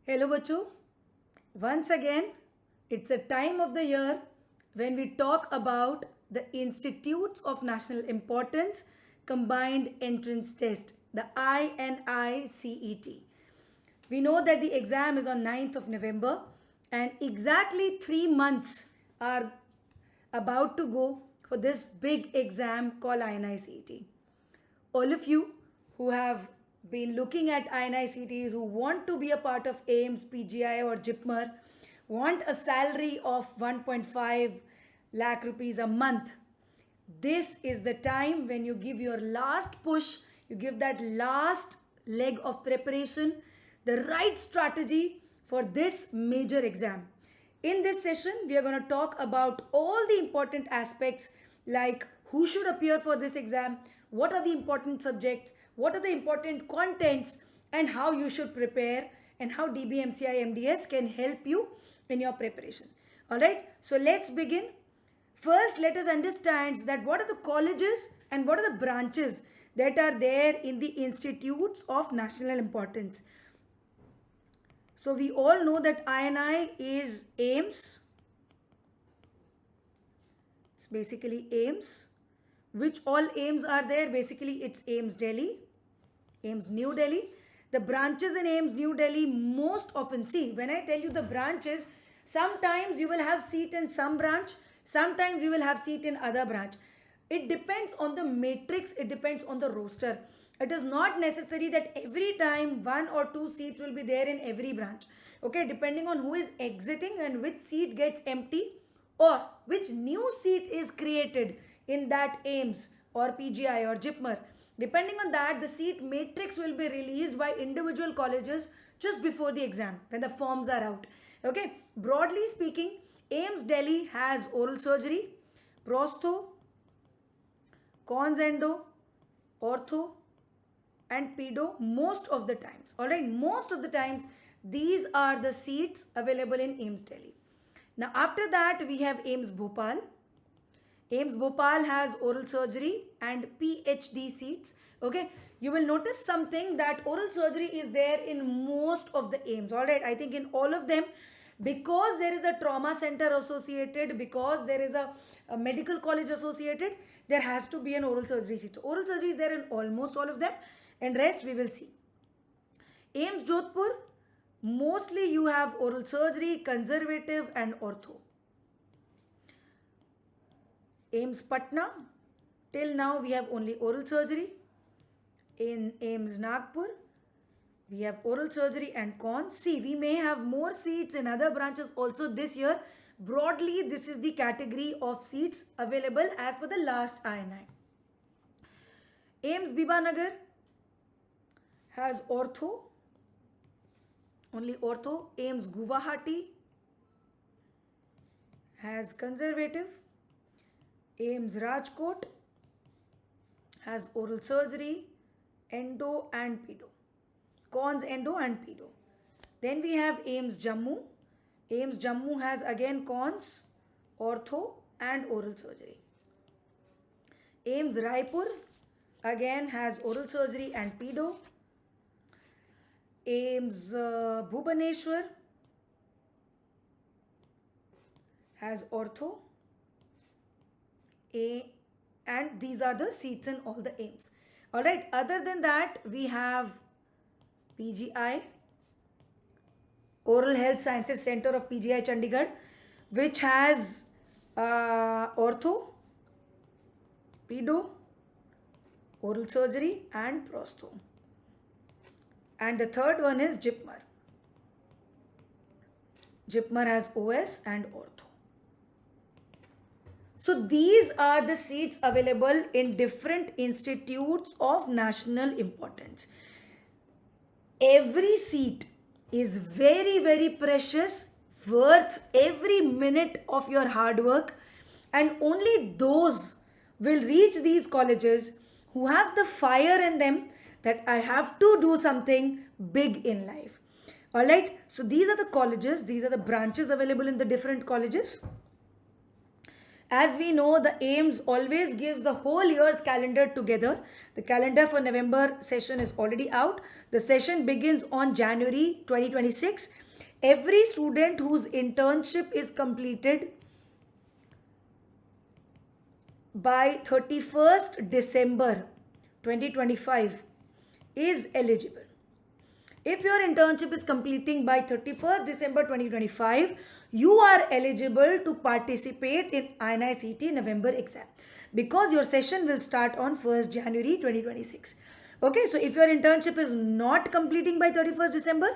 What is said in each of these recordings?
Hello, Bachu. Once again, it's a time of the year when we talk about the Institutes of National Importance Combined Entrance Test, the INICET. We know that the exam is on 9th of November and exactly 3 months are about to go for this big exam called INI-CET. All of you who have been looking at INI-CETs, who want to be a part of AIMS, PGI or JIPMER, want a salary of 1.5 lakh rupees a month, this is the time when you give your last push, you give that last leg of preparation, the right strategy for this major exam. In this session, we are going to talk about all the important aspects like who should appear for this exam, what are the important subjects, what are the important contents, and how you should prepare, and how DBMCI MDS can help you in your preparation. Alright, so let's begin. First, let us understand that what are the colleges and what are the branches that are there in the institutes of national importance. So we all know that INI is AIMS. It's basically AIMS. Which all AIMS are there? Basically, it's AIMS Delhi, AIMS New Delhi. The branches in AIMS New Delhi most often, see, when I tell you the branches, sometimes you will have seat in some branch, sometimes you will have seat in other branch. It depends on the matrix, it depends on the roster. It is not necessary that every time 1 or 2 seats will be there in every branch. Okay, depending on who is exiting and which seat gets empty or which new seat is created in that AIMS or PGI or JIPMER. Depending on that, the seat matrix will be released by individual colleges just before the exam when the forms are out. Okay, broadly speaking, AIMS Delhi has oral surgery, prostho, cons endo, ortho, and pedo most of the times. Alright, most of the times these are the seats available in AIMS Delhi. Now after that we have AIMS Bhopal. AIMS Bhopal has oral surgery and PhD seats. Okay, you will notice something that oral surgery is there in most of the AIMS. Alright, I think in all of them, because there is a trauma center associated, because there is a medical college associated, there has to be an oral surgery seat. So oral surgery is there in almost all of them, and rest we will see. AIMS Jodhpur, mostly you have oral surgery, conservative and ortho. AIMS Patna, till now we have only oral surgery. In AIMS Nagpur, we have oral surgery and cons. See, we may have more seats in other branches also this year. Broadly, this is the category of seats available as per the last INI. AIMS Bibanagar has ortho, only ortho. AIMS Guwahati has conservative. AIMS Rajkot has oral surgery, endo and pedo. Cons, endo and pedo. Then we have AIMS Jammu. AIMS Jammu has again cons, ortho and oral surgery. AIMS Raipur again has oral surgery and pedo. AIMS Bhubaneswar has ortho. And these are the seats in all the AIMS. Alright, other than that, we have PGI, Oral Health Sciences Center of PGI Chandigarh, which has ortho, pedo, oral surgery and prostho. And the third one is JIPMER. JIPMER has OS and ortho. So these are the seats available in different institutes of national importance. Every seat is very, very precious, worth every minute of your hard work, and only those will reach these colleges who have the fire in them that I have to do something big in life. Alright, so these are the colleges, these are the branches available in the different colleges. As we know, the AIMS always gives the whole year's calendar together. The calendar for November session is already out. The session begins on January 2026. Every student whose internship is completed by 31st December 2025 is eligible. If your internship is completing by 31st December 2025, you are eligible to participate in INI-CET November exam because your session will start on 1st January 2026. Okay, so if your internship is not completing by 31st December,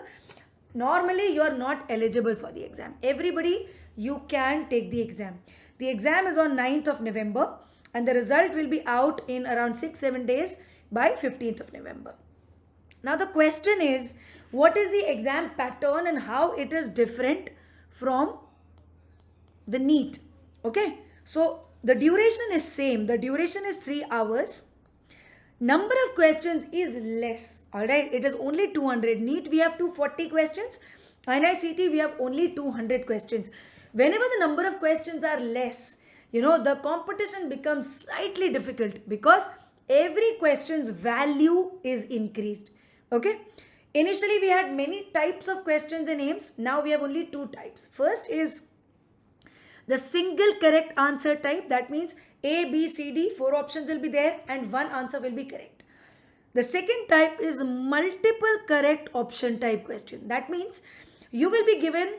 normally you are not eligible for the exam. Everybody, you can take the exam. The exam is on 9th of November and the result will be out in around 6-7 days by 15th of November. Now the question is, what is the exam pattern and how it is different from the NEET? Okay, so the duration is same. The duration is 3 hours. Number of questions is less. All right, it is only 200. NEET we have 240 questions. INI-CET we have only 200 questions. Whenever the number of questions are less, the competition becomes slightly difficult because every question's value is increased. Okay, initially we had many types of questions in AIMS. Now we have only 2 types. First is the single correct answer type. That means A, B, C, D, 4 options will be there and 1 answer will be correct. The second type is multiple correct option type question. That means you will be given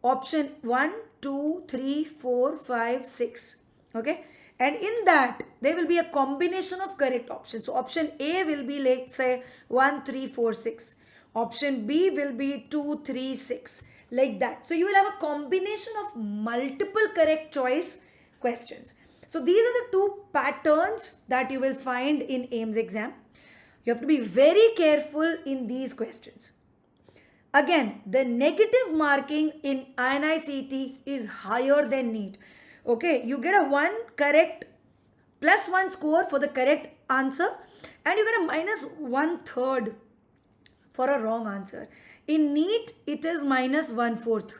option 1, 2, 3, 4, 5, 6. Okay, and in that there will be a combination of correct options. So option A will be, let's say, 1, 3, 4, 6. Option B will be 2, 3, 6. Like that. So you will have a combination of multiple correct choice questions. So these are the 2 patterns that you will find in AIMS exam. You have to be very careful in these questions. Again, the negative marking in INI-CET is higher than NEET. Okay, you get a 1 correct plus 1 score for the correct answer and you get a minus 1/3 for a wrong answer. In NEET, it is minus 1/4.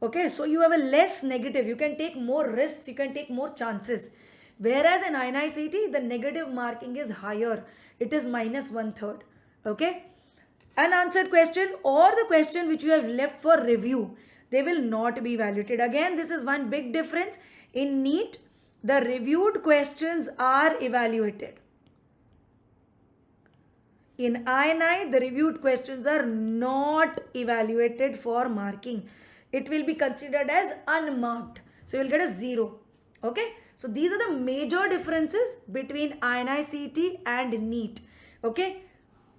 Okay, so you have a less negative. You can take more risks. You can take more chances. Whereas in INI-CET, the negative marking is higher. It is minus 1/3. Okay. Unanswered question or the question which you have left for review, they will not be evaluated. Again, this is one big difference. In NEET, the reviewed questions are evaluated. In INI, the reviewed questions are not evaluated for marking. It will be considered as unmarked. So you'll get a 0. Okay. So these are the major differences between INI-CET and NEET. Okay.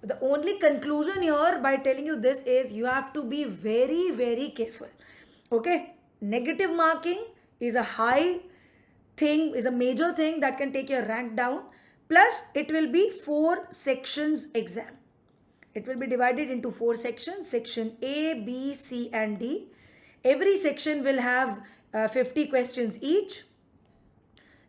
The only conclusion here by telling you this is you have to be very, very careful. Okay. Negative marking is a high thing, is a major thing that can take your rank down. Plus, it will be 4 sections exam. It will be divided into 4 sections. Section A, B, C and D. Every section will have 50 questions each.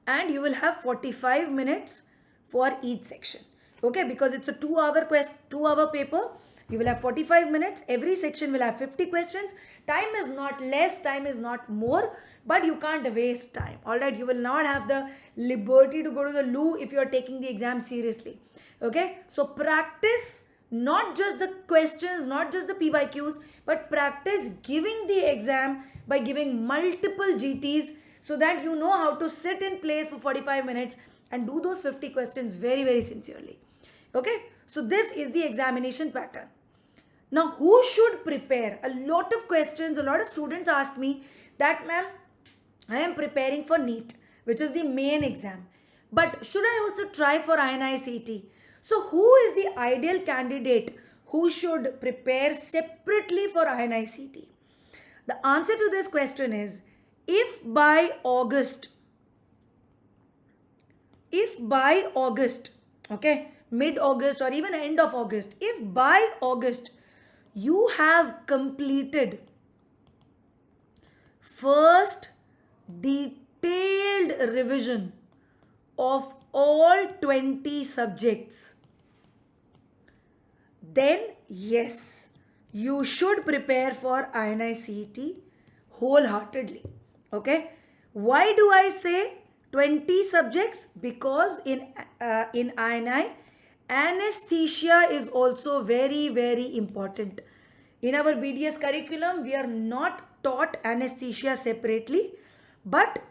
And you will have 45 minutes for each section. Okay, because it's a 2-hour paper. You will have 45 minutes. Every section will have 50 questions. Time is not less, time is not more. But you can't waste time. Alright, you will not have the liberty to go to the loo if you are taking the exam seriously. Okay, so practice not just the questions, not just the PYQs, but practice giving the exam by giving multiple GTs so that you know how to sit in place for 45 minutes and do those 50 questions very, very sincerely. Okay, so this is the examination pattern. Now, who should prepare? A lot of questions, a lot of students ask me that, ma'am, I am preparing for NEET, which is the main exam. But should I also try for INI-CET? So who is the ideal candidate who should prepare separately for INI-CET? The answer to this question is, if by August, okay, mid-August or even end of August, if by August you have completed first detailed revision of all 20 subjects, then yes, you should prepare for INI-CET wholeheartedly. Okay. Why do I say 20 subjects? Because in INI, anesthesia is also very, very important. In our BDS curriculum, we are not taught anesthesia separately, but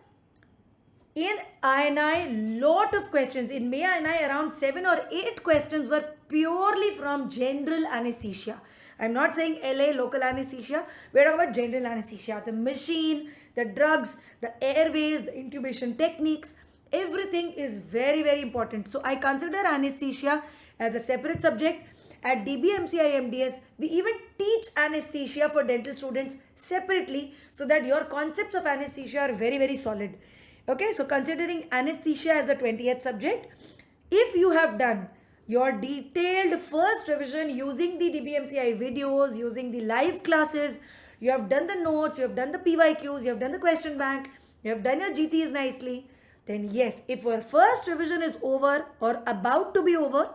in INI, lot of questions. In May INI, around 7 or 8 questions were purely from general anesthesia. I'm not saying LA, local anesthesia. We're talking about general anesthesia. The machine, the drugs, the airways, the intubation techniques, everything is very, very important. So I consider anesthesia as a separate subject. At DBMCI MDS, we even teach anesthesia for dental students separately so that your concepts of anesthesia are very, very solid. Okay, so considering anesthesia as the 20th subject, if you have done your detailed first revision using the DBMCI videos, using the live classes, you have done the notes, you have done the PYQs, you have done the question bank, you have done your GTs nicely, then yes, if your first revision is over or about to be over,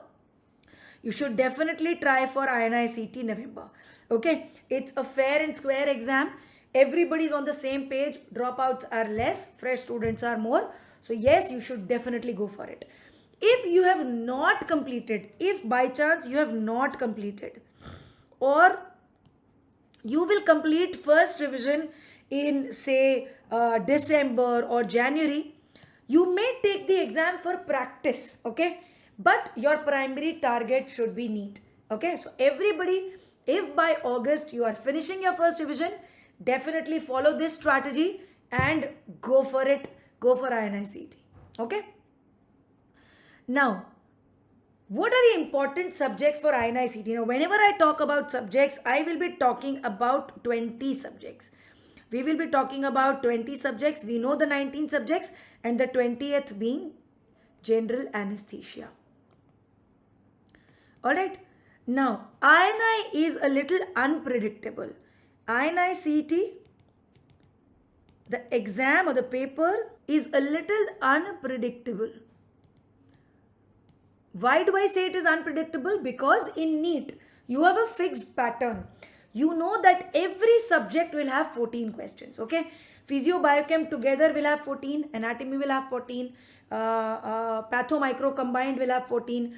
you should definitely try for INI-CET November. Okay, it's a fair and square exam. Everybody's on the same page. Dropouts are less, fresh students are more. So yes, you should definitely go for it. If you have not completed, if by chance you have not completed, or you will complete first revision in say December or January, you may take the exam for practice, okay? But your primary target should be NEET, okay? So everybody, if by August you are finishing your first revision, definitely follow this strategy and go for it. Go for INI-CET, okay? Now, what are the important subjects for INI-CET? You know, whenever I talk about subjects, I will be talking about 20 subjects. We will be talking about 20 subjects. We know the 19 subjects and the 20th being general anesthesia. Alright. Now, INI is a little unpredictable. INI-CET, the exam or the paper is a little unpredictable. Why do I say it is unpredictable? Because in NEET, you have a fixed pattern. You know that every subject will have 14 questions, okay? Physio, biochem together will have 14, anatomy will have 14, patho, micro combined will have 14,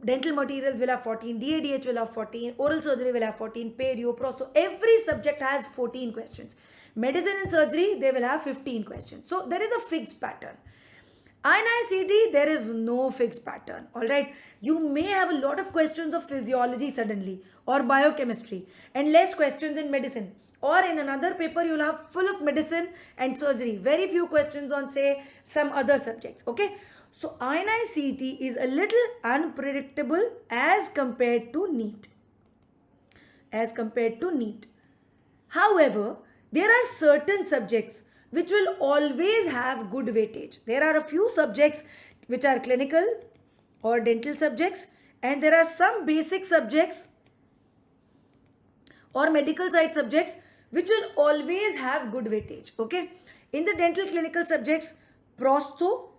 dental materials will have 14, DADH will have 14, oral surgery will have 14, perio, prosto, every subject has 14 questions. Medicine and surgery, they will have 15 questions. So there is a fixed pattern. INI-CET, there is no fixed pattern, alright. You may have a lot of questions of physiology suddenly or biochemistry and less questions in medicine. Or in another paper, you'll have full of medicine and surgery. Very few questions on, say, some other subjects, okay. So INI-CET is a little unpredictable as compared to NEET. As compared to NEET. However, there are certain subjects which will always have good weightage. There are a few subjects which are clinical or dental subjects, and there are some basic subjects or medical side subjects which will always have good weightage, okay. In the dental clinical subjects, prosto,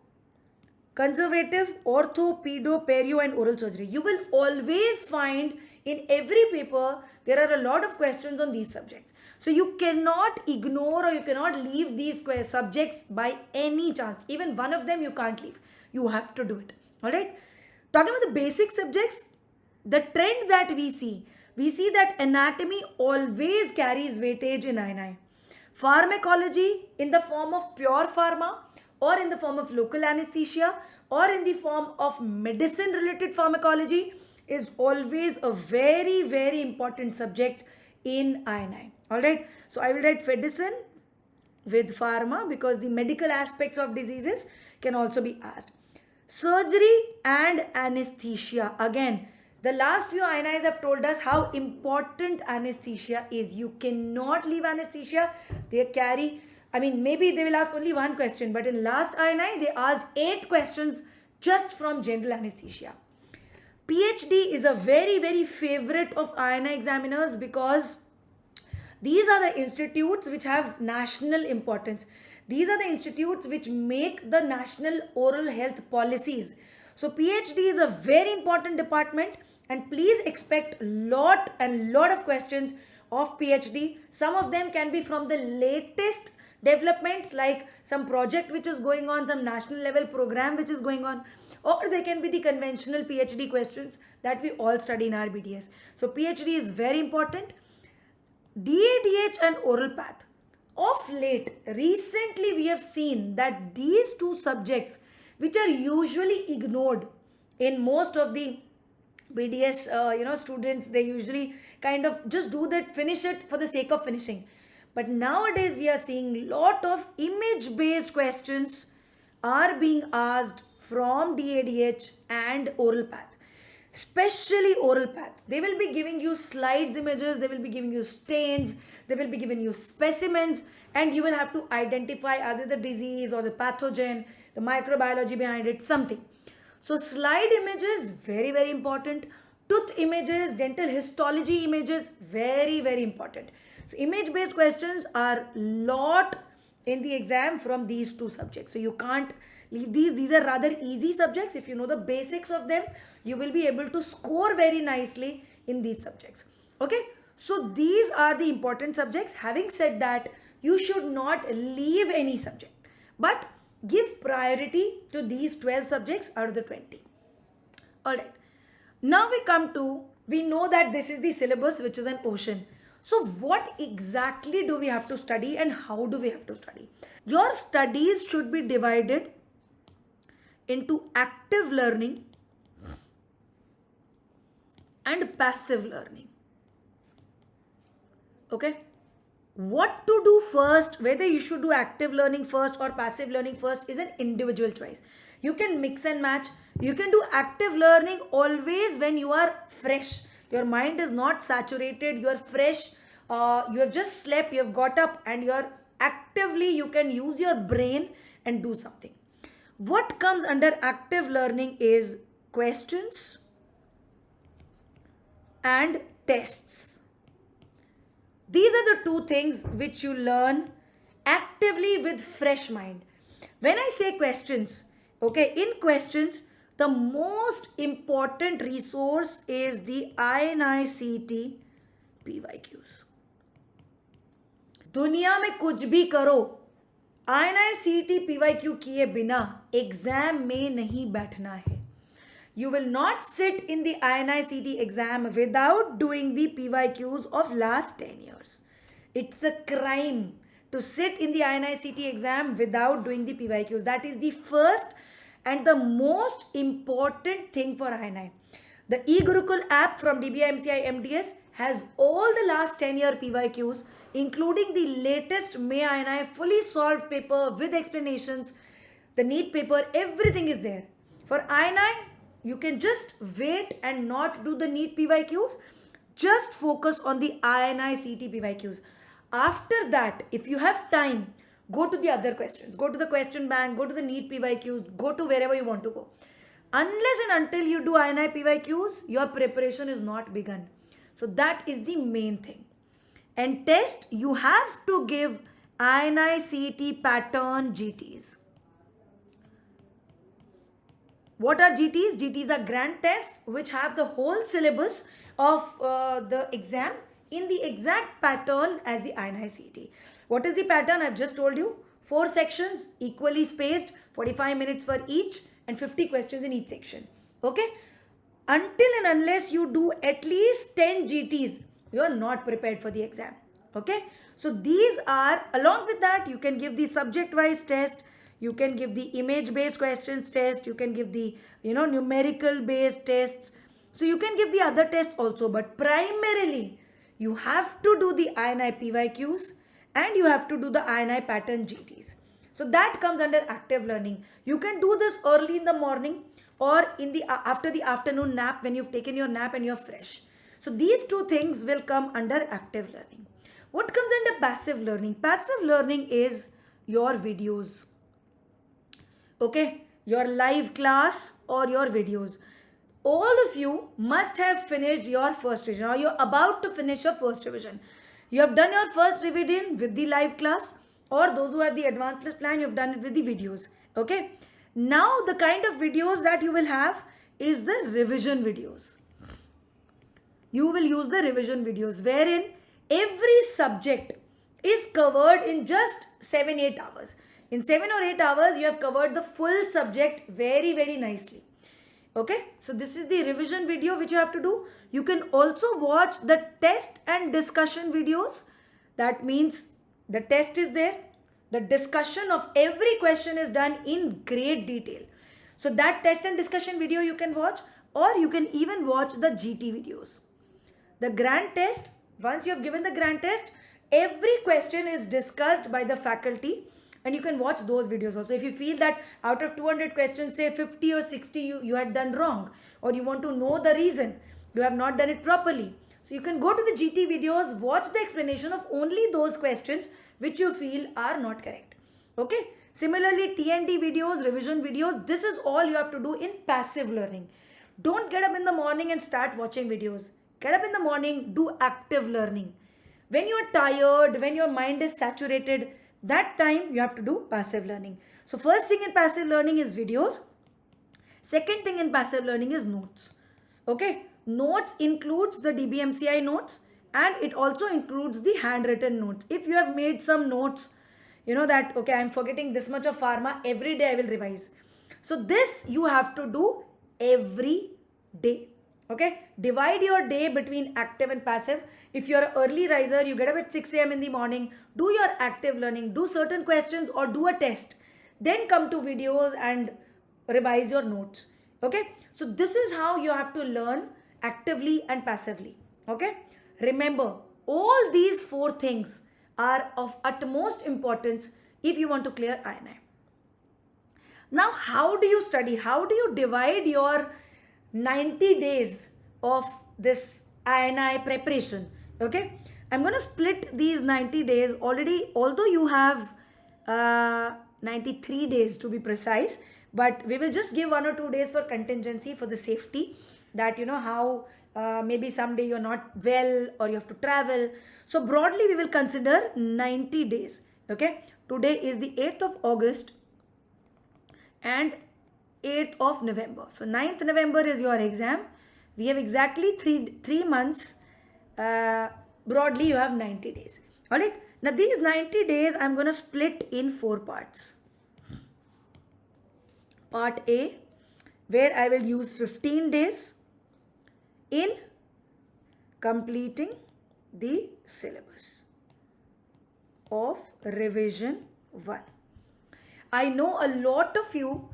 conservative, ortho, pedo, perio and oral surgery, you will always find in every paper there are a lot of questions on these subjects. So you cannot ignore or you cannot leave these subjects by any chance. Even one of them you can't leave. You have to do it. Alright. Talking about the basic subjects, the trend that we see that anatomy always carries weightage in INI. Pharmacology in the form of pure pharma or in the form of local anesthesia or in the form of medicine related pharmacology is always a very, very important subject in INI. Alright, so I will write medicine with pharma because the medical aspects of diseases can also be asked. Surgery and anesthesia. Again, the last few INIs have told us how important anesthesia is. You cannot leave anesthesia. They carry, maybe they will ask only one question, but in last INI, they asked 8 questions just from general anesthesia. PhD is a very, very favorite of INI examiners because these are the institutes which have national importance. These are the institutes which make the national oral health policies. So PhD is a very important department and please expect lot of questions of PhD. Some of them can be from the latest developments like some project which is going on, some national level program which is going on, or they can be the conventional PhD questions that we all study in our BDS. So PhD is very important. DADH and oral path. Of late, recently we have seen that these two subjects, which are usually ignored in most of the BDS students, they usually kind of just do that, finish it for the sake of finishing. But nowadays we are seeing lot of image based questions are being asked from DADH and oral path, especially oral path. They will be giving you slides images, they will be giving you stains, they will be giving you specimens, and you will have to identify either the disease or the pathogen, the microbiology behind it, something. So slide images, very, very important. Tooth images, dental histology images, very, very important. So image based questions are lot in the exam from these two subjects. So you can't leave these. These are rather easy subjects. If you know the basics of them, you will be able to score very nicely in these subjects. Okay. So these are the important subjects. Having said that, you should not leave any subject, but give priority to these 12 subjects out of the 20. Alright. Now we know that this is the syllabus, which is an ocean. So what exactly do we have to study and how do we have to study? Your studies should be divided into active learning and passive learning. Okay. What to do first, whether you should do active learning first or passive learning first, is an individual choice. You can mix and match. You can do active learning always when you are fresh. Your mind is not saturated, you are fresh, you have just slept, you have got up, and you are actively, you can use your brain and do something. What comes under active learning is questions and tests. These are the two things which you learn actively with fresh mind. When I say questions, okay, in questions, the most important resource is the INI-CET PYQs. दुनिया में कुछ भी करो, INI-CET PYQ किए बिना exam में नहीं बैठना है. You will not sit in the INI-CET exam without doing the PYQs of last 10 years. It's a crime to sit in the INI-CET exam without doing the PYQs. That is the first and the most important thing for INI. The e-Gurukul app from DBMCI MDS has all the last 10-year PYQs, including the latest May INI fully solved paper with explanations, the NEET paper, everything is there. For INI, you can just wait and not do the NEET PYQs. Just focus on the INI-CET PYQs. After that, if you have time, go to the other questions. Go to the question bank, go to the NEET PYQs, go to wherever you want to go. Unless and until you do INI PYQs, your preparation is not begun. So that is the main thing. And test, you have to give INI-CET pattern GTs. What are GTs? GTs are grand tests which have the whole syllabus of the exam in the exact pattern as the INI-CET. What is the pattern? I've just told you. 4 sections, equally spaced, 45 minutes for each, and 50 questions in each section. Okay? Until and unless you do at least 10 GTs, you are not prepared for the exam. Okay? So these are, along with that, you can give the subject-wise test, you can give the image-based questions test, you can give the, numerical-based tests. So you can give the other tests also, but primarily, you have to do the INI PYQs and you have to do the INI pattern GTs. So that comes under active learning. You can do this early in the morning or in the after the afternoon nap when you've taken your nap and you're fresh. So these two things will come under active learning. What comes under passive learning? Passive learning is your videos. Okay, your live class or your videos. All of you must have finished your first revision or you're about to finish your first revision. You have done your first revision with the live class, or those who have the advanced plus plan, you have done it with the videos. Okay. Now the kind of videos that you will have is the revision videos. You will use the revision videos wherein every subject is covered in just 7-8 hours. In 7 or 8 hours, you have covered the full subject very, very nicely. Okay, so this is the revision video which you have to do. You can also watch the test and discussion videos. That means the test is there. The discussion of every question is done in great detail. So that test and discussion video you can watch, or you can even watch the GT videos. The grand test, once you have given the grand test, every question is discussed by the faculty, and you can watch those videos also. If you feel that out of 200 questions, say 50 or 60 you had done wrong, or you want to know the reason, you have not done it properly. So you can go to the GT videos, watch the explanation of only those questions which you feel are not correct. Okay. Similarly, T&D videos, revision videos, this is all you have to do in passive learning. Don't get up in the morning and start watching videos. Get up in the morning, do active learning. When you are tired, when your mind is saturated, that time you have to do passive learning. So first thing in passive learning is videos. Second thing in passive learning is notes. Okay, notes includes the DBMCI notes, and it also includes the handwritten notes. If you have made some notes, you know that, okay, I'm forgetting this much of pharma, every day I will revise. So this you have to do every day. Okay, divide your day between active and passive. If you're an early riser, you get up at 6 a.m. in the morning, do your active learning, do certain questions or do a test. Then come to videos and revise your notes. Okay, so this is how you have to learn actively and passively. Okay, remember, all these 4 things are of utmost importance if you want to clear INI. Now, how do you study? How do you divide your 90 days of this INI preparation? Okay, I'm going to split these 90 days already, although you have 93 days to be precise, but we will just give 1 or 2 days for contingency, for the safety, that you know how maybe someday you're not well or you have to travel. So broadly we will consider 90 days. Okay, today is the 8th of August and 8th of November. So 9th November is your exam. We have exactly three months. Broadly you have 90 days. Alright. Now these 90 days I'm going to split in 4 parts. Part A, where I will use 15 days in completing the syllabus of revision 1. I know a lot of you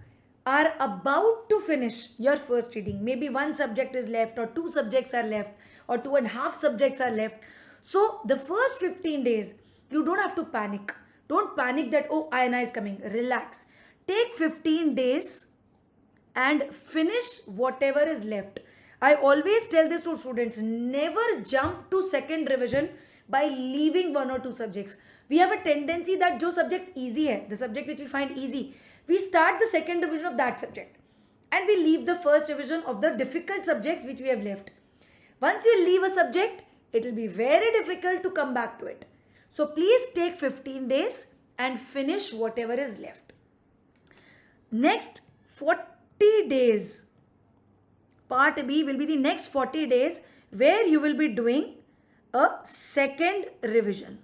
are about to finish your first reading. Maybe 1 subject is left, or 2 subjects are left, or 2.5 subjects are left. So the first 15 days, you don't have to panic. Don't panic that, oh, INI is coming. Relax. Take 15 days and finish whatever is left. I always tell this to students, never jump to second revision by leaving 1 or 2 subjects. We have a tendency that jo subject easy hai, the subject which we find easy, we start the second revision of that subject and we leave the first revision of the difficult subjects which we have left. Once you leave a subject, it will be very difficult to come back to it. So please take 15 days and finish whatever is left. Next 40 days, part B will be the next 40 days where you will be doing a second revision.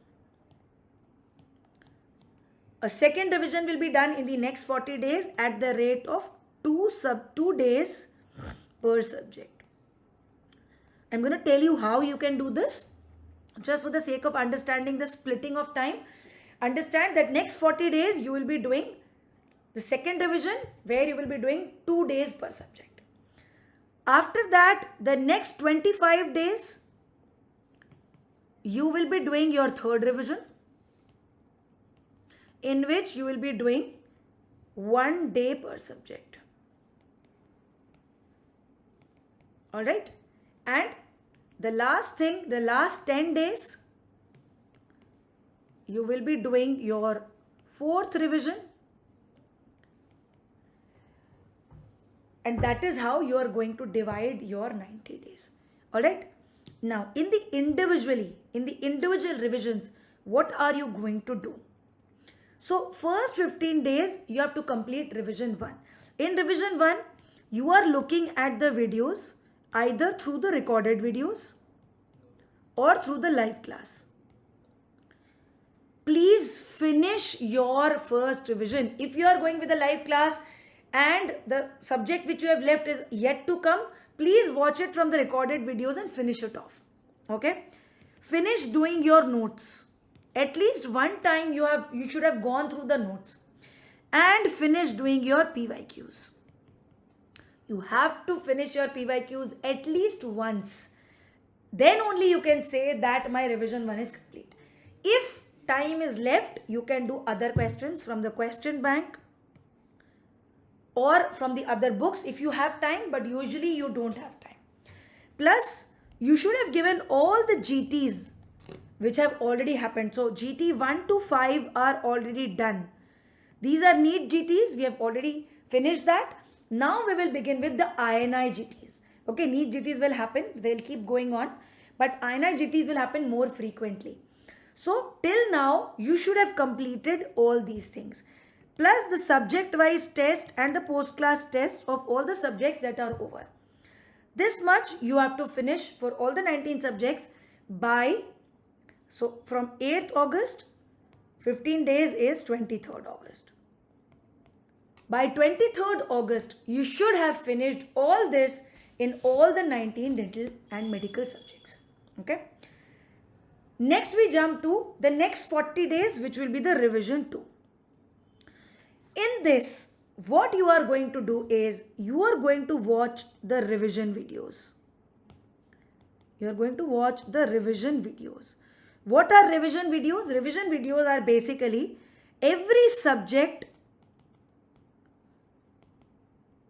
A second revision will be done in the next 40 days at the rate of 2 days per subject. I'm going to tell you how you can do this. Just for the sake of understanding the splitting of time, understand that next 40 days you will be doing the second revision where you will be doing 2 days per subject. After that, the next 25 days, you will be doing your third revision, in which you will be doing 1 day per subject. Alright? And the last thing, the last 10 days, you will be doing your fourth revision. And that is how you are going to divide your 90 days. Alright? Now, in the individual revisions, what are you going to do? So, first 15 days, you have to complete revision 1. In revision 1, you are looking at the videos either through the recorded videos or through the live class. please finish your first revision. If you are going with a live class and the subject which you have left is yet to come, please watch it from the recorded videos and finish it off. Okay? Finish doing your notes. At least one time you should have gone through the notes and finish doing your PYQs. You have to finish your PYQs at least once. Then only you can say that my revision 1 is complete. If time is left, you can do other questions from the question bank or from the other books if you have time, but usually you don't have time. Plus, you should have given all the GTs which have already happened. So GT 1 to 5 are already done. These are NEET GTs. We have already finished that. Now we will begin with the INI GTs. Okay, NEET GTs will happen. They will keep going on. But INI GTs will happen more frequently. So till now, you should have completed all these things. Plus the subject-wise test and the post-class tests of all the subjects that are over. This much you have to finish for all the 19 subjects by, so from 8th August, 15 days is 23rd August. By 23rd August, you should have finished all this in all the 19 dental and medical subjects. Okay. Next we jump to the next 40 days, which will be the revision 2. In this, what you are going to do is you are going to watch the revision videos. You are going to watch the revision videos. What are revision videos? Revision videos are basically every subject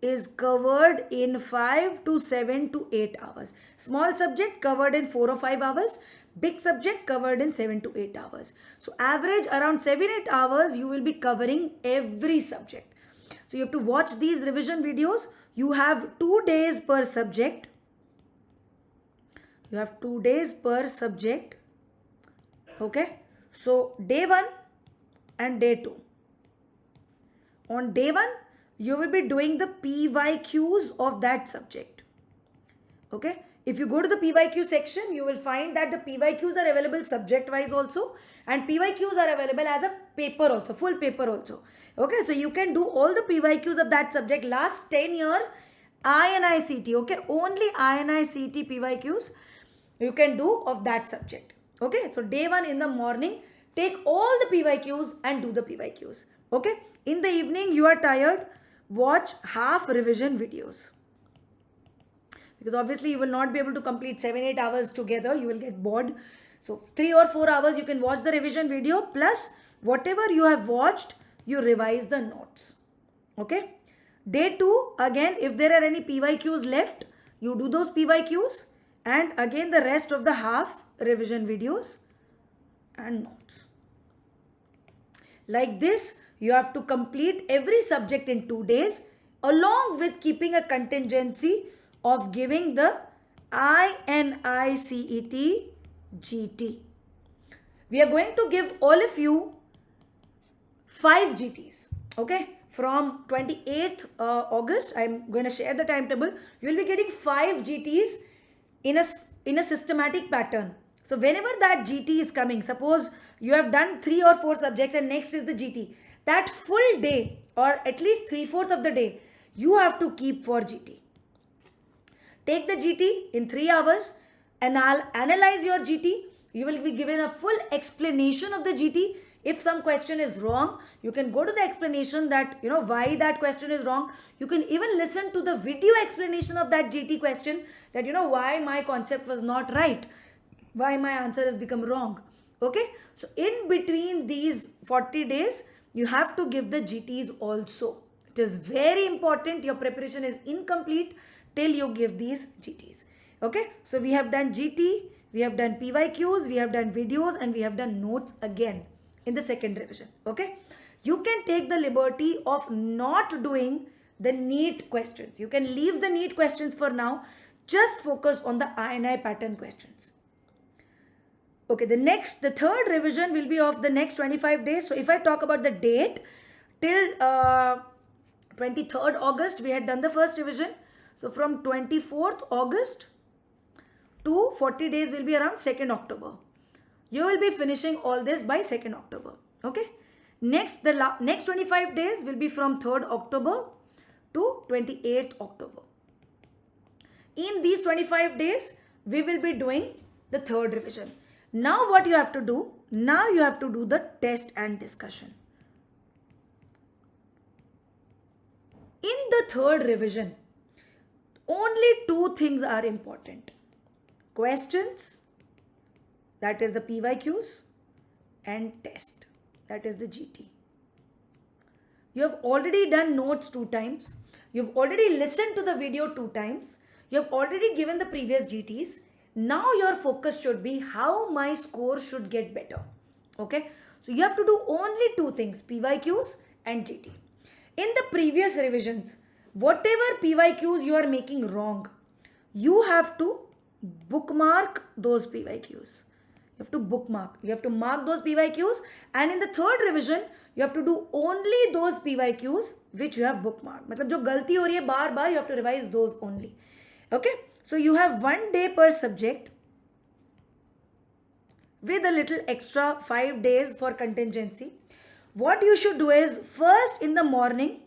is covered in 5 to 7 to 8 hours. Small subject covered in 4 or 5 hours. Big subject covered in 7 to 8 hours. So average around 7-8 hours you will be covering every subject. So you have to watch these revision videos. You have 2 days per subject. You have 2 days per subject. Okay. So day 1 and day 2. On day 1, you will be doing the PYQs of that subject. Okay. If you go to the PYQ section, you will find that the PYQs are available subject-wise also, and PYQs are available as a paper also, full paper also. Okay, so you can do all the PYQs of that subject. Last 10 years, INI-CET, okay, only INI-CET PYQs you can do of that subject. Okay, so day 1 in the morning, take all the PYQs and do the PYQs. Okay, in the evening, you are tired, watch half revision videos. Because obviously you will not be able to complete 7-8 hours together. You will get bored. So 3 or 4 hours you can watch the revision video. Plus whatever you have watched, you revise the notes. Okay. Day 2, again, if there are any PYQs left, you do those PYQs. And again the rest of the half revision videos and notes. Like this, you have to complete every subject in 2 days, along with keeping a contingency of giving the INI-CET GT. We are going to give all of you 5 GTs. Okay, from 28th August, I'm going to share the timetable. You will be getting 5 GTs in a systematic pattern. So whenever that GT is coming, suppose you have done 3 or 4 subjects and next is the GT, that full day or at least 3/4 of the day, you have to keep for GT. Take the GT in 3 hours and I'll analyze your GT. You will be given a full explanation of the GT. If some question is wrong, you can go to the explanation that, why that question is wrong. You can even listen to the video explanation of that GT question that, why my concept was not right, why my answer has become wrong. Okay. So in between these 40 days, you have to give the GTs also. It is very important. Your preparation is incomplete till you give these GTs. Okay. So we have done GT, we have done PYQs, we have done videos, and we have done notes again in the second revision. Okay. You can take the liberty of not doing the NEET questions. You can leave the NEET questions for now. Just focus on the INI pattern questions. Okay. The third revision will be of the next 25 days. So if I talk about the date, till 23rd August, we had done the first revision. So from 24th August to 40 days will be around 2nd October. You will be finishing all this by 2nd October. Okay. Next, the next 25 days will be from 3rd October to 28th October. In these 25 days, we will be doing the 3rd revision. Now what you have to do? Now you have to do the test and discussion. In the 3rd revision, only 2 things are important. Questions, that is the PYQs, and test, that is the GT. You have already done notes 2 times. You have already listened to the video 2 times. You have already given the previous GTs. Now your focus should be how my score should get better. Okay. So you have to do only 2 things, PYQs and GT. In the previous revisions, whatever PYQs you are making wrong, you have to bookmark those PYQs. You have to bookmark. You have to mark those PYQs, and in the 3rd revision, you have to do only those PYQs which you have bookmarked. मतलब जो गलती हो रही है बार-बार, you have to revise those only. Okay? So you have 1 day per subject with a little extra 5 days for contingency. What you should do is, first in the morning,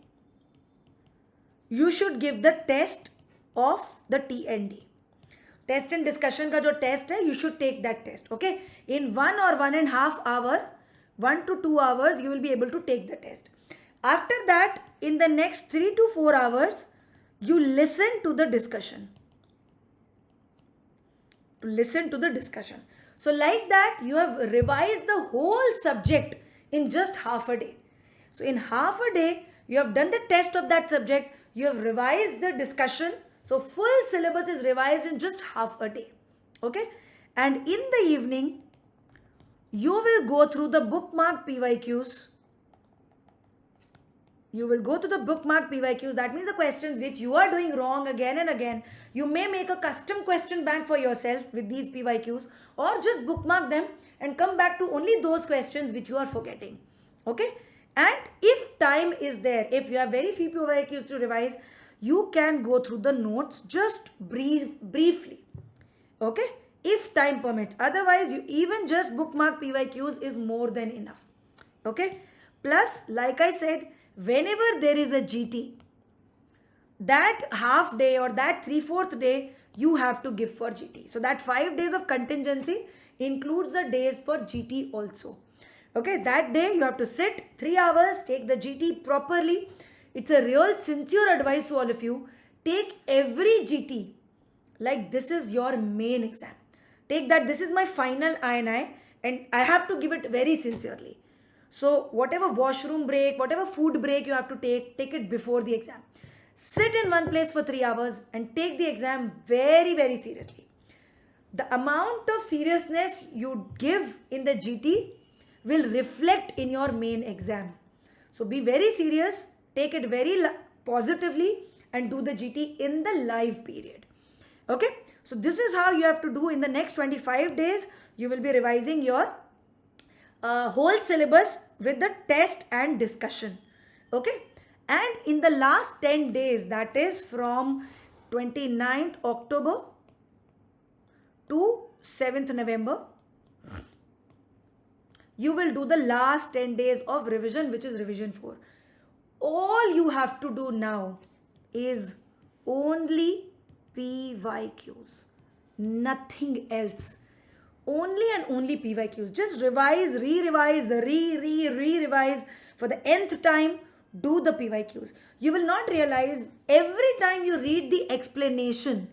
you should give the test of the TND. Test and discussion का जो test है, you should take that test. Okay? In 1 or 1.5 hour, 1 to 2 hours, you will be able to take the test. After that, in the next 3 to 4 hours, you listen to the discussion. Listen to the discussion. So like that, you have revised the whole subject in just half a day. So in half a day, you have done the test of that subject, you have revised the discussion. So full syllabus is revised in just half a day. Okay? And in the evening, you will go through the bookmark PYQs. You will go to the bookmark PYQs. That means the questions which you are doing wrong again and again. You may make a custom question bank for yourself with these PYQs, or just bookmark them and come back to only those questions which you are forgetting. Okay? And if time is there, if you have very few PYQs to revise, you can go through the notes just briefly. Okay? If time permits. Otherwise, you even just bookmark PYQs is more than enough. Okay? Plus, like I said, whenever there is a GT, that half day or that 3/4 day, you have to give for GT. So that 5 days of contingency includes the days for GT also. Okay, that day you have to sit 3 hours, take the GT properly. It's a real sincere advice to all of you. Take every GT like this is your main exam. Take that this is my final INI and I have to give it very sincerely. So whatever washroom break, whatever food break you have to take it before the exam. Sit in one place for 3 hours and take the exam very, very seriously. The amount of seriousness you give in the GT will reflect in your main exam. So be very serious, take it very positively and do the GT in the live period. Okay, so this is how you have to do in the next 25 days. You will be revising your whole syllabus with the test and discussion. Okay, and in the last 10 days, that is from 29th October to 7th November, you will do the last 10 days of revision, which is revision 4. All you have to do now is only PYQs, nothing else. Only and only PYQs. Just revise, re-revise, re-revise. For the nth time, do the PYQs. You will not realize every time you read the explanation,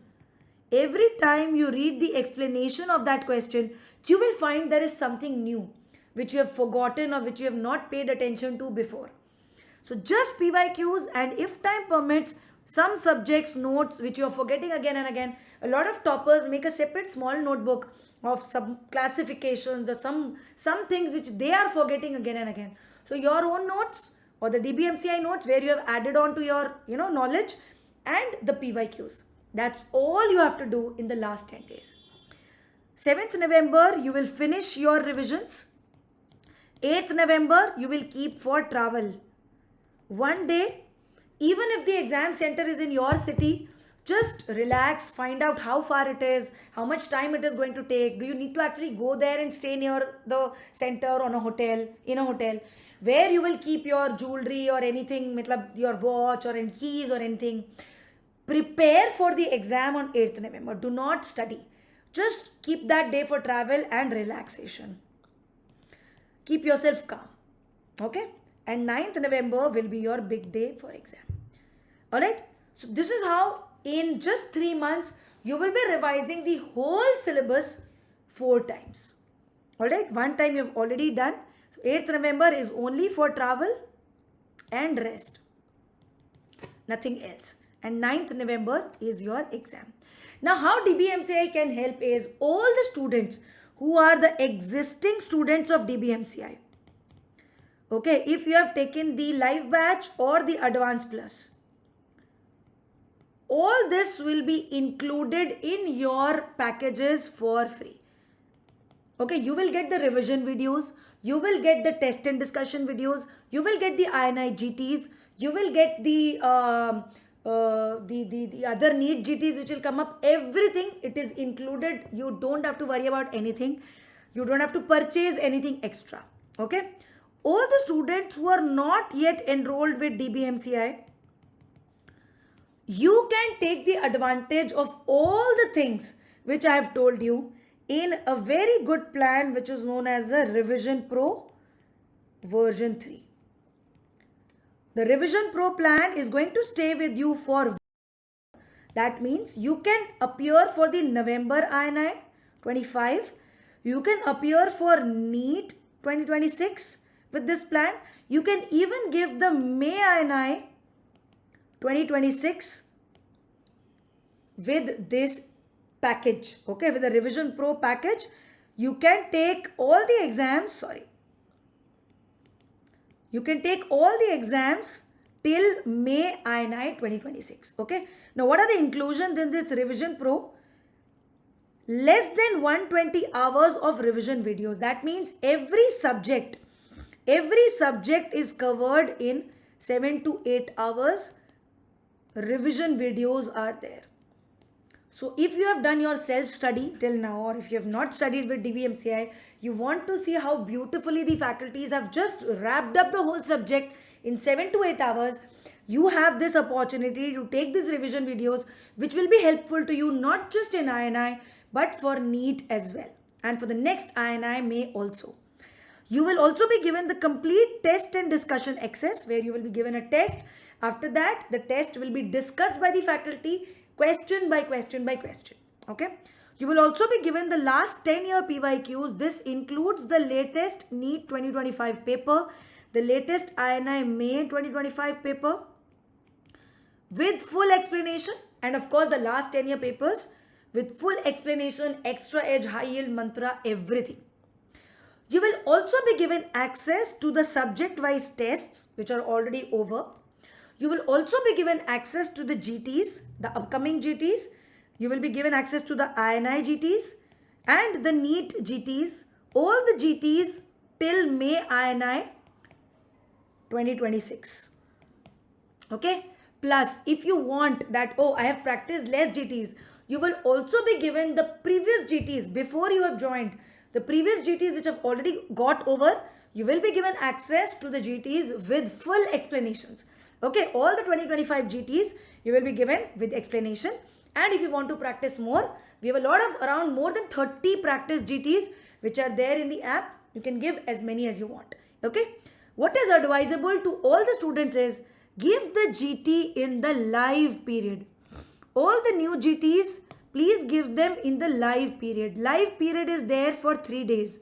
every time you read the explanation of that question, you will find there is something new which you have forgotten or which you have not paid attention to before. So just PYQs, and if time permits, some subjects notes which you are forgetting again and again. A lot of toppers make a separate small notebook of some classifications or some things which they are forgetting again and again. So your own notes or the DBMCI notes where you have added on to your knowledge, and the PYQs. That's all you have to do in the last 10 days. 7th November, you will finish your revisions. 8th November, you will keep for travel. 1 day, even if the exam center is in your city, Just relax, find out how far it is, how much time it is going to take. Do you need to actually go there and stay near the center on a hotel, in a hotel, where you will keep your jewelry or anything, your watch or any keys or anything. Prepare for the exam on 8th November. Do not study. Just keep that day for travel and relaxation. Keep yourself calm. Okay? And 9th November will be your big day for exam. Alright? So this is how in just 3 months you will be revising the whole syllabus 4 times. Alright? One time you have already done. So 8th November is only for travel and rest. Nothing else. And 9th November is your exam. Now how DBMCI can help is all the students who are the existing students of DBMCI. Okay, if you have taken the live batch or the advanced plus, all this will be included in your packages for free. Okay, you will get the revision videos, you will get the test and discussion videos, you will get the INI-GTs, you will get the other NEET GTs which will come up. Everything, it is included. You don't have to worry about anything. You don't have to purchase anything extra. Okay. All the students who are not yet enrolled with DBMCI, you can take the advantage of all the things which I have told you in a very good plan which is known as the Revision Pro version 3. The Revision Pro plan is going to stay with you for. That means you can appear for the November INI 25. You can appear for NEET 2026 with this plan. You can even give the May INI 2026 with this package. Okay, with the Revision Pro package, you can take all the exams. You can take all the exams till May INI 2026. Okay. Now, what are the inclusions in this Revision Pro? Less than 120 hours of revision videos. That means every subject is covered in 7 to 8 hours. Revision videos are there. So if you have done your self-study till now, or if you have not studied with DBMCI, you want to see how beautifully the faculties have just wrapped up the whole subject in 7 to 8 hours, you have this opportunity to take these revision videos which will be helpful to you not just in INI but for NEET as well, and for the next INI May also. You will also be given the complete test and discussion access where you will be given a test. After that, the test will be discussed by the faculty question by question by question. Okay. You will also be given the last 10-year PYQs. This includes the latest NEET 2025 paper, the latest INI May 2025 paper with full explanation, and of course the last 10-year papers with full explanation, extra edge, high yield, mantra, everything. You will also be given access to the subject-wise tests which are already over. You will also be given access to the GTs, the upcoming GTs. You will be given access to the INI GTs and the NEET GTs, all the GTs till May INI 2026. Okay. Plus, if you want that, oh, I have practiced less GTs, you will also be given the previous GTs before you have joined. The previous GTs which have already got over, you will be given access to the GTs with full explanations. Okay, all the 2025 GTs you will be given with explanation. And if you want to practice more, we have a lot of around more than 30 practice GTs which are there in the app. You can give as many as you want. Okay, what is advisable to all the students is give the GT in the live period. All the new GTs, please give them in the live period. Live period is there for 3 days.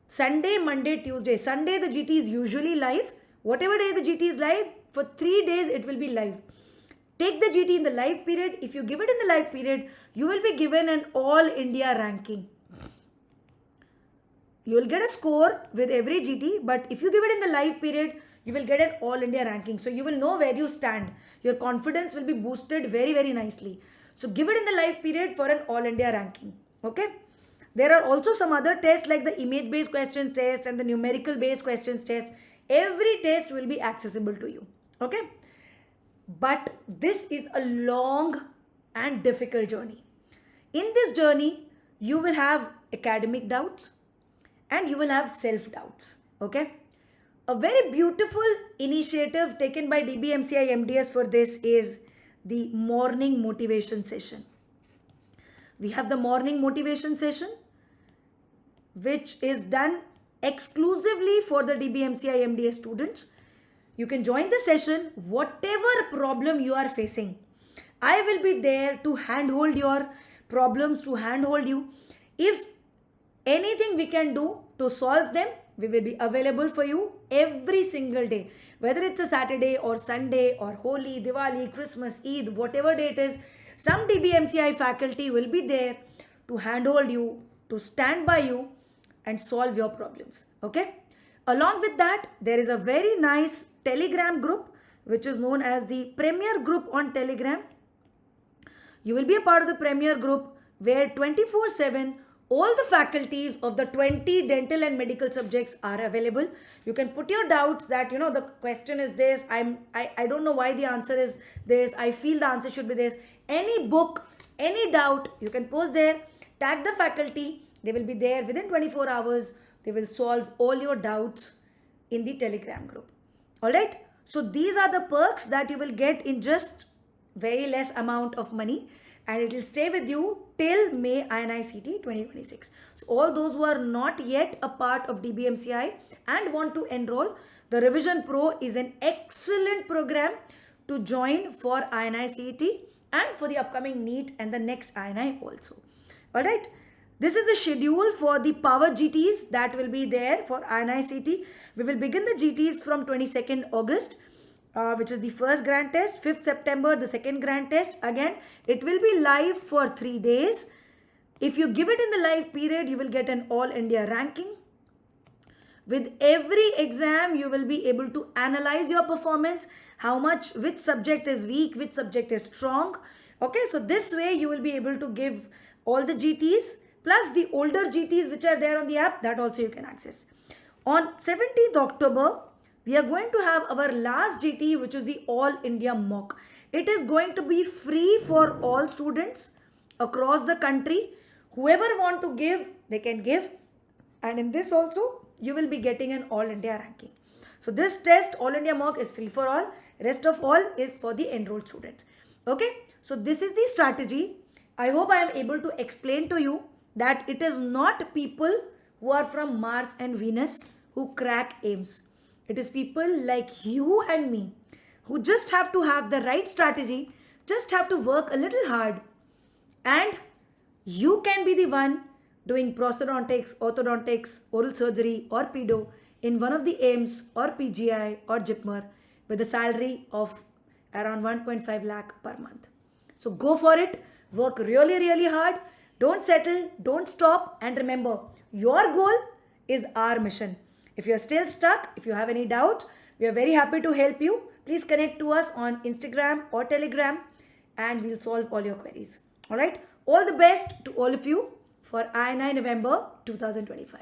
Sunday, Monday, Tuesday. Sunday the GT is usually live. Whatever day the GT is live, for 3 days it will be live. Take the GT in the live period. If you give it in the live period, you will be given an all India ranking. You will get a score with every GT, but if you give it in the live period, you will get an all India ranking. So you will know where you stand. Your confidence will be boosted very, very nicely. So give it in the live period for an all India ranking. Okay. There are also some other tests like the image based question test and the numerical based questions test. Every test will be accessible to you. Okay. But this is a long and difficult journey. In this journey, you will have academic doubts and you will have self-doubts. Okay? A very beautiful initiative taken by DBMCI MDS for this is the morning motivation session. We have the morning motivation session, which is done exclusively for the DBMCI MDS students. You can join the session, whatever problem you are facing. I will be there to handhold your problems, to handhold you. If anything we can do to solve them, we will be available for you every single day. Whether it's a Saturday or Sunday or Holi, Diwali, Christmas, Eid, whatever day it is, some DBMCI faculty will be there to handhold you, to stand by you and solve your problems. Okay? Along with that, there is a very nice Telegram group which is known as the Premier Group on Telegram. You will be a part of the Premier Group where 24/7 all the faculties of the 20 dental and medical subjects are available. You can put your doubts that, the question is this, I don't know why the answer is this, I feel the answer should be this. Any book, any doubt, you can post there, tag the faculty, they will be there within 24 hours. They will solve all your doubts in the Telegram group. Alright, so these are the perks that you will get in just very less amount of money, and it will stay with you till May INI-CET 2026. So all those who are not yet a part of DBMCI and want to enroll, the Revision Pro is an excellent program to join for INI-CET and for the upcoming NEET and the next INI also. Alright, this is the schedule for the Power GTs that will be there for INI-CET. We will begin the GTs from 22nd August. Which is the first grand test. 5th September, the second grand test. Again, it will be live for 3 days. If you give it in the live period, you will get an all India ranking. With every exam, you will be able to analyze your performance, how much, which subject is weak, which subject is strong. Okay, so this way you will be able to give all the GTs plus the older GTs which are there on the app, that also you can access. On 17th October, we are going to have our last GT, which is the All India Mock. It is going to be free for all students across the country. Whoever want to give, they can give. And in this also, you will be getting an All India ranking. So this test, All India Mock, is free for all. Rest of all is for the enrolled students. Okay, so this is the strategy. I hope I am able to explain to you that it is not people who are from Mars and Venus who crack AIIMS. It is people like you and me who just have to have the right strategy, just have to work a little hard, and you can be the one doing prosthodontics, orthodontics, oral surgery or pedo in one of the AIIMS or PGI or JIPMER with a salary of around 1.5 lakh per month. So go for it, work really, really hard, don't settle, don't stop, and remember, your goal is our mission. If you're still stuck, if you have any doubts, we are very happy to help you. Please connect to us on Instagram or Telegram and we'll solve all your queries. Alright, all the best to all of you for INI November 2025.